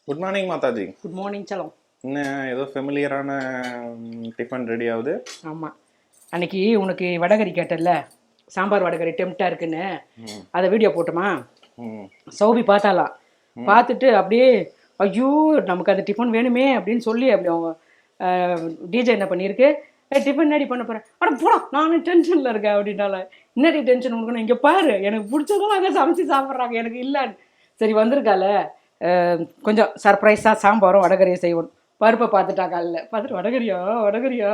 Good morning Mataji. Good morning சலம். என்ன ஏதோ ஃபெமிலியரான டிஃபன் ரெடி ஆகுது. ஆமாம், அன்னைக்கு உனக்கு வடகறி கேட்டல, சாம்பார் வடகறி டெம்ப்டாக இருக்குன்னு அதை வீடியோ போட்டோமா. சௌபி பார்த்தாலாம், பார்த்துட்டு அப்படியே ஐயோ நமக்கு அந்த டிஃபன் வேணுமே அப்படின்னு சொல்லி அப்படி அவங்க டிஜே என்ன பண்ணியிருக்கு, டிஃபன் ரெடி பண்ண போகிறேன். ஆனால் போடா நானும் டென்ஷனில் இருக்கேன் அப்படின்னால. என்னடி டென்ஷன் உனக்கு, இங்கே பாரு எனக்கு பிடிச்சதெல்லாம் அங்கே சமைச்சு சாப்பிட்றாங்க, எனக்கு இல்லைன்னு. சரி வந்திருக்கால, கொஞ்சம் சர்ப்ரைஸாக சாம்பாரும் வடகரியும் செய்வோம். பருப்பை பார்த்துட்டா காலையில் பார்த்துட்டு வடகரியா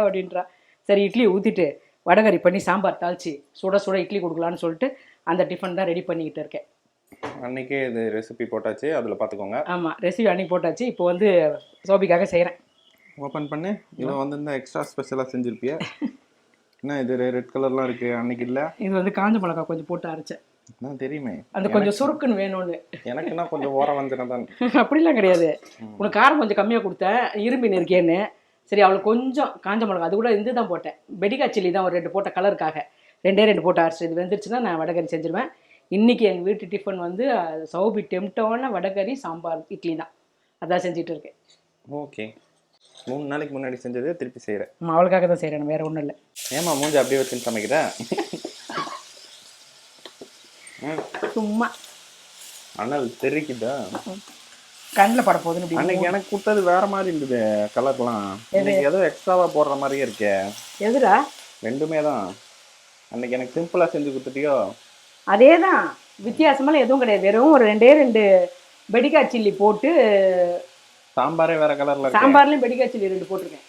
அப்படின்றா. சரி இட்லி ஊற்றிட்டு வடகரி பண்ணி சாம்பார் தாளிச்சு சுட சுட இட்லி கொடுக்கலான்னு சொல்லிட்டு அந்த டிஃபன் தான் ரெடி பண்ணிக்கிட்டு இருக்கேன். அன்றைக்கே இது ரெசிபி போட்டாச்சு, அதில் பார்த்துக்கோங்க. ஆமாம், ரெசிபி அன்றைக்கி போட்டாச்சு. இப்போ வந்து சோபிக்காக செய்கிறேன். ஓப்பன் பண்ணு. இதை வந்து இந்த எக்ஸ்ட்ரா ஸ்பெஷலாக செஞ்சுருப்பியா? என்ன இது ரெட் கலர்லாம் இருக்குது, அன்னைக்கு இல்லை? இது வந்து காஞ்ச மிளகா கொஞ்சம் போட்டு அரைச்சேன். நான் தெரியுமே, அந்த கொஞ்சம் சுருக்குன்னு வேணும்னு. எனக்குன்னா கொஞ்சம் ஓரம் வந்துடும் தான். அப்படிலாம் கிடையாது, உனக்கு காரம் கொஞ்சம் கம்மியாக கொடுத்தேன், இரும்பின்னு இருக்கேன்னு. சரி அவளுக்கு கொஞ்சம் காஞ்ச மிளகா அது கூட இருந்து தான் போட்டேன். பெடிகா சில்லி தான் ஒரு 2 போட்ட கலருக்காக, 2 போட்டு அரைச்சி. இது வெந்துருச்சுன்னா நான் வடகரி செஞ்சுருவேன். இன்றைக்கி எங்கள் வீட்டு டிஃபன் வந்து சௌபி டெம்டான வடகரி சாம்பார் இட்லி தான், அதான் செஞ்சுட்டு இருக்கேன். ஓகே, 3 நாளைக்கு முன்னாடி செஞ்சதே திருப்பி செய்கிறேன். அவளுக்காக தான் செய்கிறேன், வேறு ஒன்றும் இல்லை. ஏமா மூஞ்சி அப்படியே வச்சுன்னு சமைக்கிறேன்? சும்மா அண்ணல் தெரிக்குதா, கண்ணில் பட போகுதுன்னு. அன்னைக்கு எனக்கு கொடுத்தது வேற மாதிரி இருந்தது கலர்லாம். இன்னைக்கு ஏதோ எக்ஸ்ட்ராவா போடுற மாதிரியே இருக்கே. எதுடா? ரெண்டுமே தான். அன்னைக்கு எனக்கு சிம்பிளா செஞ்சு கொடுத்துட்டியோ? அதே தான், வித்தியாசமெல்லாம் எதுவும் கிடையாது. வெறும் ஒரு 2 பெடிகா சில்லி போட்டு. சாம்பாரே வேற கலர்ல இருக்கு. சாம்பார்லயும் பெடிகா சில்லி 2 போட்டிருக்கேன்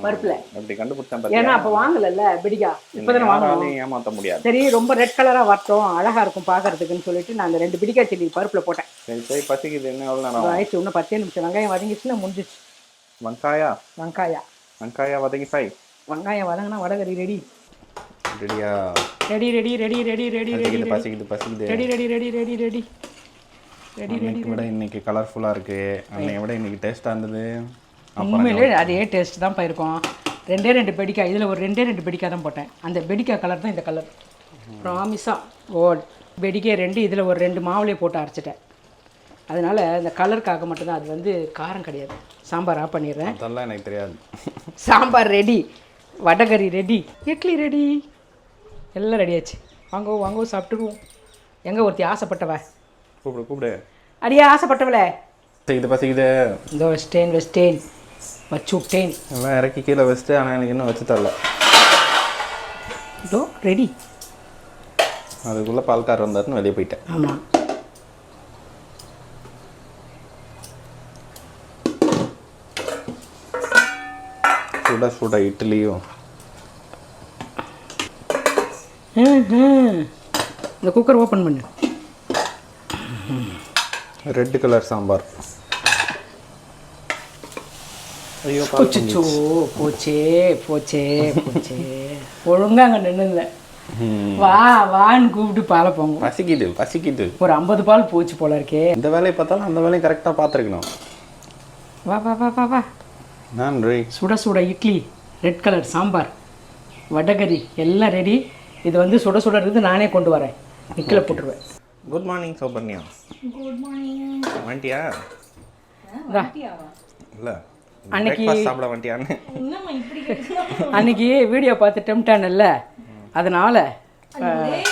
பருப்புல. அப்படி கண்டுபிடிச்சேன் பாத்தியா? ஏன்னா அப்ப வாங்கல பெடிகா, இப்பதானே வாங்கணும். ஏமாத்த முடியாது. சரி ரொம்ப ரெட் கலரா வரட்டும், அழகா இருக்கும் பாக்குறதுக்குன்னு சொல்லிட்டு நான் அந்த 2 பெடிகா சில்லி பருப்புல போட்டேன். சரி சரி, பசிக்குது. என்ன எவ்வளவு நேரம் ஆயிடுச்சு? இன்னும் 10 நிமிஷம். வெங்காயம் வதங்கிச்சுன்னா முடிஞ்சிச்சு. வெங்காயா வதங்கி ஃப்ரை. வெங்காயம் வதங்கினா வடகரி ரெடி. ரெடியா? Ready ready ready ready ready ready. பசிக்குது பசிக்குது. Ready ready ready ready ready ready ready. விட இன்னைக்கு கலர்ஃபுல்லா இருக்கு, அன்னைய விட இன்னைக்கு டேஸ்டா இருந்தது. உண்மையிலே அதே டேஸ்ட் தான் போயிருக்கோம். 2 பெடிக்கா, இதில் ஒரு 2 பெடிக்கா தான் போட்டேன். அந்த பெடிக்கா கலர் தான் இந்த கலர், ப்ராமிஸா. பெடிக்கே 2, இதில் ஒரு 2 மாவுலேயே போட்டு அரைச்சிட்டேன். அதனால் இந்த கலருக்காக மட்டும்தான், அது வந்து காரம் கிடையாது. சாம்பார் ஆஃப் பண்ணிடுறேன். அதெல்லாம் எனக்கு தெரியாது. Sambar ready, vada curry ready, idli ready, எல்லாம் ரெடியாச்சு. வாங்கோ வாங்கோ சாப்பிட்டுருவோம். எங்கே ஒருத்தி ஆசைப்பட்டவ? கூப்பிடு கூப்பிடு. அடியே ஆசைப்பட்டவளே. இது பசிக்குது. இந்த வெஸ்டேன் வச்சு விட்டேன். எல்லாம் இறக்கி கீழே வச்சுட்டு, ஆனால் எனக்கு இன்னும் வச்சு தரல. இதோ ரெடி. அதுக்குள்ளே பால்கார் வந்தாருன்னு வெளியே போயிட்டேன். ஆமாம். சுட சுட இட்லியும். இந்த குக்கர் ஓப்பன் பண்ணு. Red colour sambar. ஐயோ போச்சோ, போச்சே போச்சே போச்சே. ஒழுங்கா அங்கே நின்றுல வா வான்னு கூப்பிட்டு பாலை போங்க. பசிக்குது பசிக்குது. ஒரு 50 பால் போச்சு போல இருக்கே. இந்த வேலையை பார்த்தாலும் அந்த வேலையை கரெக்டாக பார்த்துருக்கணும். வா வா வா வா வா. நன்றி. சுட சுட இட்லி, ரெட் கலர் சாம்பார், வடகரி எல்லாம் ரெடி. இது வந்து சுட சுட இருந்து நானே கொண்டு வரேன், நிக்கில் போட்டுருவேன். Good morning Souparniya. Good morning. வண்டியா? இல்லை, அன்னைக்கு சாப்பிட வண்டியான்னு. அன்னைக்கு வீடியோ பார்த்து டெம்டானல்ல, அதனால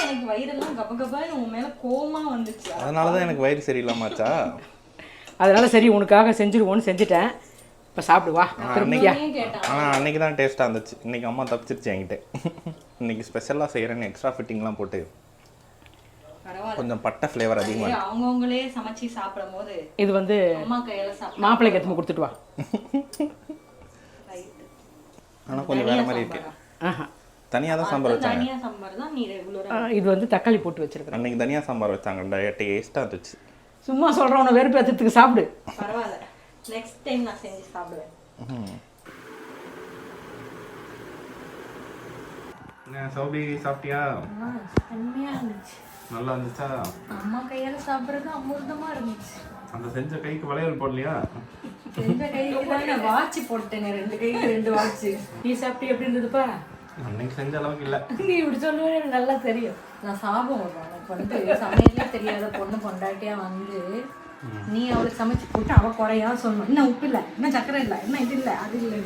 எனக்கு வயிறெல்லாம் கபகபான்னு உன் மேல கோவமா வந்துச்சு. அதனால தான் எனக்கு வயிறு சரியில்லாமாச்சா. அதனால சரி உனக்காக செஞ்சுருவோன்னு செஞ்சுட்டேன். இப்போ சாப்பிடு வா. ஆனால் அன்னைக்கு தான் டேஸ்ட்டாக இருந்துச்சு. இன்னைக்கு அம்மா தப்பிச்சிருச்சு என்கிட்ட. இன்னைக்கு ஸ்பெஷலாக செய்கிறேன்னு எக்ஸ்ட்ரா ஃபிட்டிங்லாம் போட்டு கொஞ்சம் பட்டை ஃப்ளேவர் அதிகமாக. அவங்கவுங்களே சமைச்சு சாப்பிடும் போது இது வந்து அம்மா கையால சாப்பிட மாப்பிள்ளைக்கு எடுத்து கொடுத்துட்டு வா. ஆனால் கொஞ்சம் வேறு மாதிரி இருக்கு. தனியாக தான் சாம்பார் வச்சாங்க. தனியா சாம்பார் தான் நீ ரெகுலரா. இது வந்து தக்காளி போட்டு வச்சிருக்கேன். அன்னைக்கு தனியாக சாம்பார் வச்சாங்க, டேஸ்ட்டாக இருந்துச்சு. சும்மா சொல்கிறேன், உன்னை வெறுப்பு ஏற்றுறதுக்கு சாப்பிடு. பரவாயில்ல, நெக்ஸ்ட் டைம் நான் செஞ்சு சாப்பிடுவேன். சௌபி சாப்பிட்டியா? செம்மையா இருந்துச்சு. நல்லா இருந்துச்சா? அம்மா கையால சாப்பிடுறது அமிர்தமா இருந்துச்சு. அந்த செஞ்ச கைக்கு வளையல் போடலையா? செஞ்ச கைக்கு தான் நான் வாட்ச் போட்டேன், 2 கைக்கு 2 வாட்ச். நீ சாப்பிட்டு எப்படி இருந்ததுப்பா? அன்னைக்கு செஞ்ச அளவுக்கு இல்லை. நீ இப்படி சொல்லுவேன் எனக்கு நல்லா தெரியும். நான் சாப்பிடுவேன். எனக்கு வந்து சமையலே தெரியாத பொண்ணு பொண்டாட்டியா வந்து நீ அவளுக்கு சமைச்சு போட்டு அவள் குறையா சொல்லணும், என்ன உப்பு இல்லை, என்ன சக்கரை இல்லை, என்ன இது இல்லை, அது இல்லை.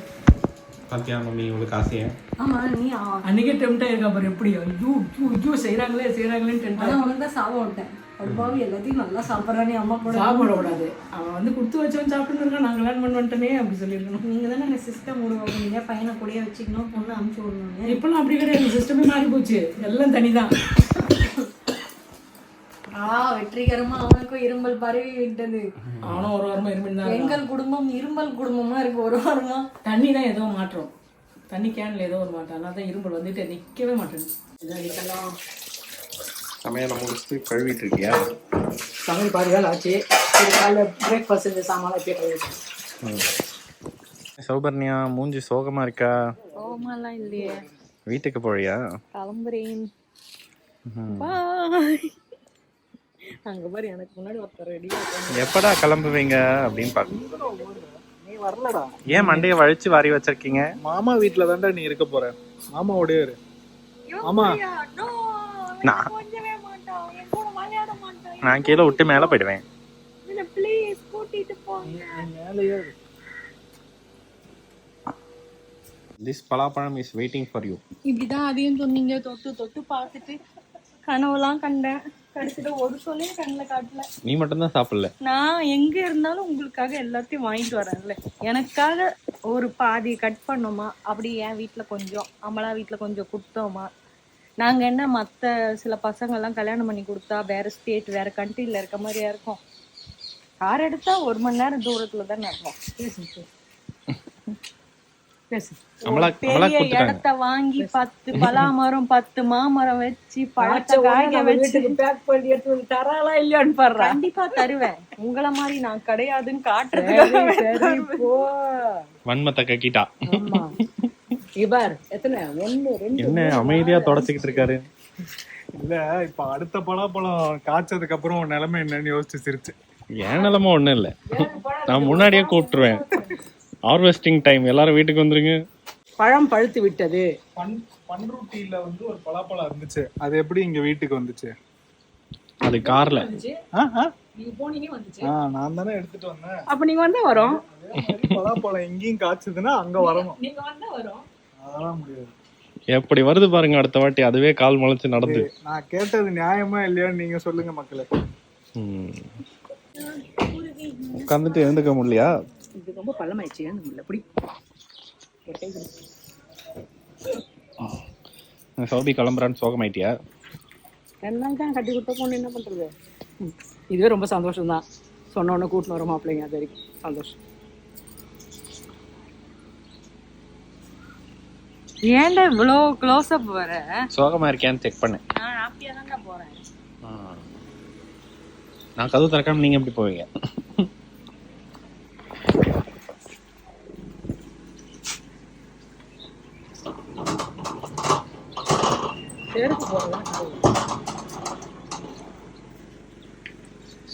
பாத்தியா மம்மி உங்களுக்கு ஆசையா? ஆமா நீ அன்னைக்கே டெம்ட் ஆயிருக்கா பாரு எப்படி, ஐயோ ஐயோ ஐயோ செய்கிறாங்களேன்னு டெம்ட். அதான் உனக்கு தான் சாப்பிட விட்டேன். அப்பாவி எல்லாத்தையும் நல்லா சாப்பிட்றானே அம்மா கூட. சாப்பிடக்கூடாது, அவன் வந்து கொடுத்து வச்சவன் சாப்பிட்டுன்னு இருக்கான், நான் கல்யாணம் பண்ண வந்துட்டேனே அப்படி சொல்லியிருக்கணும். நீங்கள் தானே அந்த சிஸ்டம் விடுவாங்க, பையனை கூடயே வச்சுக்கணும், பொண்ணு அனுப்பிச்சு விடணும். இப்பெல்லாம் அப்படி கிடையாது, சிஸ்டமே மாறி போச்சு, எல்லாம் தனிதான். வெற்றிகரமா அவனுக்கும் இரும்பல் பரவி விட்டது. அவனும் ஒரு வாரமா இருமல் தான். எங்கள் குடும்பம் இரும்பல் குடும்பமா இருக்கு ஒரு வாரமா. தண்ணி தான் ஏதோ மாற்றம், தண்ணி கேன்ல ஏதோ ஒரு மாற்றம், அதனால தான் இருமல் வந்துட்டு நிற்கவே மாட்டேங்குது. சமையலை முடிச்சுட்டு கழுவிட்டு இருக்கியா? சமையல் பாதி வேலை ஆச்சு, காலையில் பிரேக்ஃபாஸ்ட் இந்த சாமான் இப்பயே கழுவிட்டேன். சௌபர்ணியா மூஞ்சி சோகமா இருக்கா? சோகமாலாம் இல்லையே. வீட்டுக்கு போறியா? கிளம்புறேன். பாய். அங்க பாரு எனக்கு முன்னாடி ஒருத்தர் ரெடியா இருக்காங்க. எப்படா கிளம்புவீங்க அப்படின்னு பாக்க. நீ வரலடா. ஏன் மண்டையை வழிச்சு வாரி வச்சிருக்கீங்க? மாமா வீட்டுல தான்டா நீ இருக்க போற. மாமாவோடய இரு. ஆமா நான் கீழே விட்டு மேல போயிடுவேன். This பலாப்பழம் is waiting for you. இப்படிதான் அதையும் சொன்னீங்க, தொட்டு தொட்டு பார்த்துட்டு கனவுலாம் கண்டேன், கடைசியில ஒரு சொல்லே கண்ணில் காட்டல. நீ மட்டும்தான் சாப்பிடல. நான் எங்க இருந்தாலும் உங்களுக்காக எல்லாத்தையும் வாங்கிட்டு வரேன்ல, எனக்காக ஒரு பாதி கட் பண்ணோமா, அப்படி என் வீட்டுல கொஞ்சம், அமலா வீட்டுல கொஞ்சம் கொடுத்தோமா. நாங்க என்ன மற்ற சில பசங்க எல்லாம் கல்யாணம் பண்ணி கொடுத்தா வேற ஸ்டேட் வேற கண்ட்ரில இருக்க மாதிரியா இருக்கும். கார் எடுத்தா 1 மணி நேரம் தூரத்துல தானே இருக்கும். பெரிய இடத்த வாங்கி 10 பலாமரம் 10 மாமரம் வச்சு பழத்தை காய்க வச்சு பேக் பண்ணி எடுத்து தராளா இல்லையான்னு பாரு. கண்டிப்பா தருவேன், உங்களை மாதிரி நான் கிடையாதுன்னு காட்டுறதுக்கு. வன்மத்தை கக்கிட்டா. இவர் எத்தனை 1 2 என்ன அமைதியா தொடச்சிக்கிட்டு இருக்காரு? இல்ல இப்ப அடுத்த பலாப்பழம் காய்ச்சதுக்கு அப்புறம் உன் நிலைமை என்னன்னு யோசிச்சு சிரிச்சு. ஏன் நிலைமை ஒண்ணும் இல்ல, நான் முன்னாடியே கூப்பிட்டுருவேன். ஹார்வெஸ்டிங் டைம், எல்லாரும் வீட்டுக்கு வந்துருங்க. பழம் பழுத்து விட்டது. பண்ருட்டியில வந்து ஒரு பலாப்பழம் இருந்துச்சு, அது எப்படி இங்க வீட்டுக்கு வந்துச்சு? அது கார்ல. நீங்க போனீங்க வந்துச்சு. நான் தானே எடுத்துட்டு வந்தேன். அப்ப நீங்க வந்தா வரும். பலாப்பழம் எங்கேயும் காய்ச்சதுன்னா அங்க வரணும். நீங்க வந்தா வரும். அதெல்லாம் முடியாது. எப்படி வருது பாருங்க அடுத்த வாட்டி, அதுவே கால் முளைச்சு நடந்து. நான் கேட்டது நியாயமா இல்லையான்னு நீங்க சொல்லுங்க மக்களே. உட்காந்துட்டு எழுந்துக்க முடியலையா? இது ரொம்ப பள்ளமாயிடுச்சு, ஏன் இல்ல புடி. சௌபி கிளம்புறான்னு சோகமாயிட்டியா? எல்லாம் தான் கட்டி கொடுத்த பொண்ணு என்ன பண்றது. இதுவே ரொம்ப சந்தோஷம் தான், சொன்ன உடனே கூட்டின்னு வர மாப்பிள்ளைங்க, அது வரைக்கும் சந்தோஷம். ஏன்டா இவ்வளோ க்ளோஸ் அப் வர? சோகமா இருக்கியான்னு செக் பண்ணேன். நான் ஹாப்பியா தான்டா போறேன். நான் கதவு திறக்காம நீங்க எப்படி போவீங்க?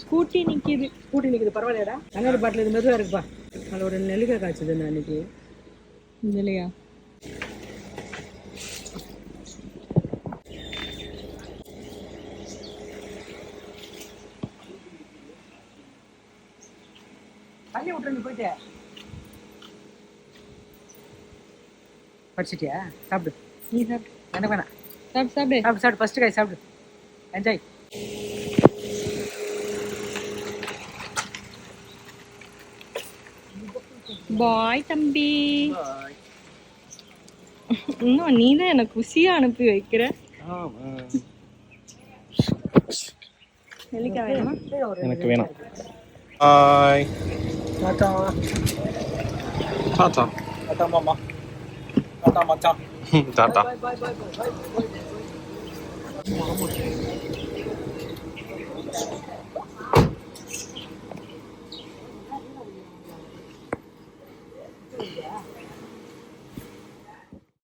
ஸ்கூட்டி நிக்குது பரவாயில்லடா. கண்ணாடி பாட்டில் இது மெதுவாக இருக்குப்பா. அதில் ஒரு நெல்லிக்காய் காய்ச்சது நான் அன்னைக்கு. இல்லையா? தள்ளி விட்டு நீ போயிட்டு படிச்சிட்டியா? சாப்பிடு. நீ சாப்பிடு. எனக்கு வேணாம். சாப்பிடு சாப்பிடு சாப்பிடு சாப்பிடு, ஃபர்ஸ்ட் காய் சாப்பிடு, என்ஜாய். பாய் தம்பி. இன்னும் நீ தான் எனக்கு குஷியா அனுப்பி வைக்கிற. நெல்லிக்காய் வேணுமா? எனக்கு வேணாம். பாய். டாடா. டாடா. டாடா மாமா. டாடா மச்சான். டாடா. பாய் பாய் பாய் பாய்.